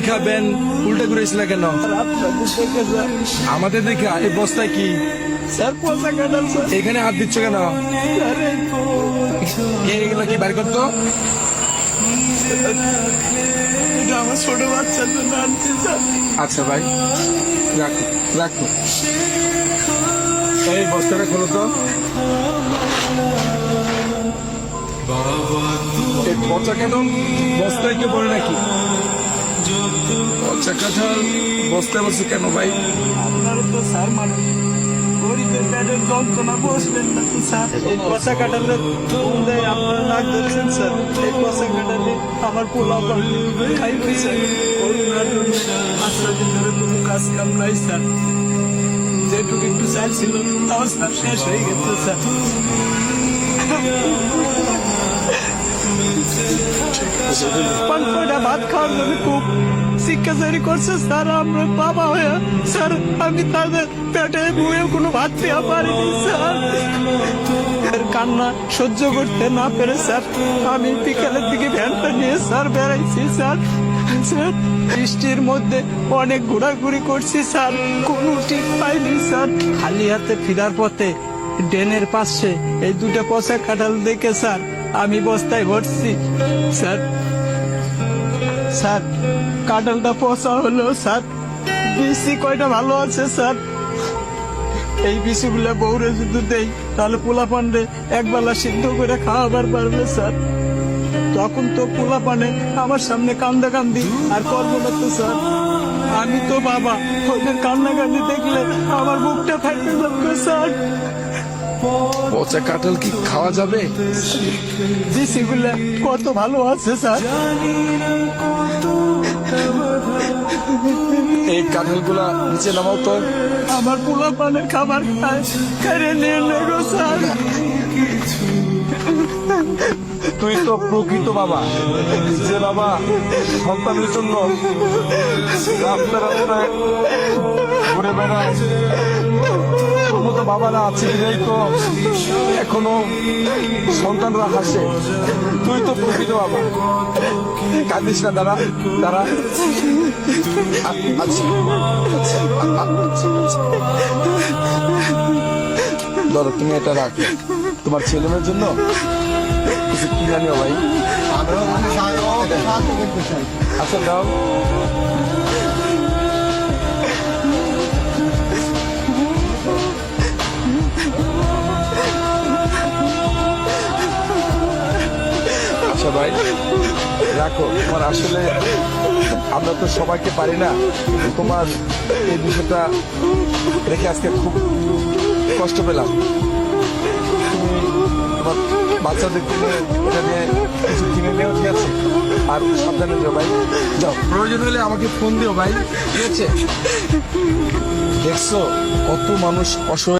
দেখা ব্যান উল্টা ঘুরেছিল কেন? আমাদের দেখে এই বস্তায় কি স্যার পচা কাটাল স্যার। এখানে হাত দিচ্ছ কেন? এগুলো কি বাইর করতো? এটা আমার ছোট বাচ্চার জন্য আনছি স্যার। আচ্ছা ভাই, রাখো রাখো। এই বস্তাটা খোলো তো। এই পচা কাঁঠাল বস্তায় কেউ পড়ে নাকি? পচা কাঁঠাল বস্তায় বসে কেন ভাই? আপনারা তো স্যার মানে গরিবের পেটের যন্ত্রণা বসবেন না তো স্যার। এই পচা কাটালে আপনারা নাক ধরছেন স্যার। এই পচা কাটালে আমার পোলা খাইবে স্যার। করোনার জন্য 5 দিন ধরে কোনো কাজ কাম নাই স্যার। যেটুকু একটু চাল ছিল তাও স্যার শেষ হয়ে গেছে স্যার। পাঁচটা ভাত খাওয়ার জন্য খুব শিক্ষাচারি করছে স্যার। আমরা বাবা হয়ে স্যার আমি তাদের পেটে বয়ে কোনো ভাত পেয়ে পারিনি স্যার। এর কান্না সহ্য করতে না পেরে স্যার আমি বিকালের দিকে ভ্যানটা নিয়ে স্যার বেড়াইছি স্যার। স্যার বৃষ্টির মধ্যে অনেক ঘোরাঘুরি করছি স্যার, কোনো ঠিক পাইনি স্যার। খালি হাতে ফেরার পথে ড্রেনের পাশে এই দুটো পচা কাঁঠাল দেখে স্যার আমি বস্তায় ভরছি স্যার। স্যার কাঁঠালটা পচা হলো স্যার, বিসি কয়টা ভালো আছে স্যার। এই বিসিগুলা বউরে যদি দেই তাহলে পোলা পান্ডে একবেলা সিদ্ধ করে খাওয়াবার পারবে স্যার। তখন তো পোলা পানে আমার সামনে কান্দা কান্দি আর করবো না তো স্যার। আমি তো বাবা, ওদের কান্না কান্দি দেখলে আমার বুকটা ফাটতে যাবে স্যার। পচা কাঁঠাল কি খাওয়া যাবে? বিসিগুলা কত ভালো আছে স্যার। এই কাঁঠালগুলা নিচে নামাও তো। আমার পোলা পানের খাবার খায় কেড়ে নিয়ে নেগো স্যার। তুই তো প্রকৃত বাবা, যে বাবা সন্তানের জন্য রাস্তায় রাস্তায় ঘুরে বেড়ায়। তোর মতো বাবারা আছে এই তো এখনো সন্তানরা হাসে। তুই তো প্রকৃত বাবা, কাঁদিস না। দাঁড়া দাঁড়া। ধরো তুমি এটা রাখো, তোমার ছেলে মেয়ের জন্য কিছু কিনে নিও ভাই। আচ্ছা দাও। আচ্ছা ভাই রাখো। তোমার আসলে আমরা তো সবাইকে পারি না, তোমার এই বিষয়টা রেখে আজকে খুব কষ্ট পেলাম। তুমি তোমার বাচ্চাদেরকে নিয়ে এটা দিয়ে কিছু কিনে নিও, ঠিক আছে? আর সাবধানে দিও ভাই। যাও, প্রয়োজন হলে আমাকে ফোন দিও ভাই, ঠিক আছে? দেখছো কত মানুষ অসহায়।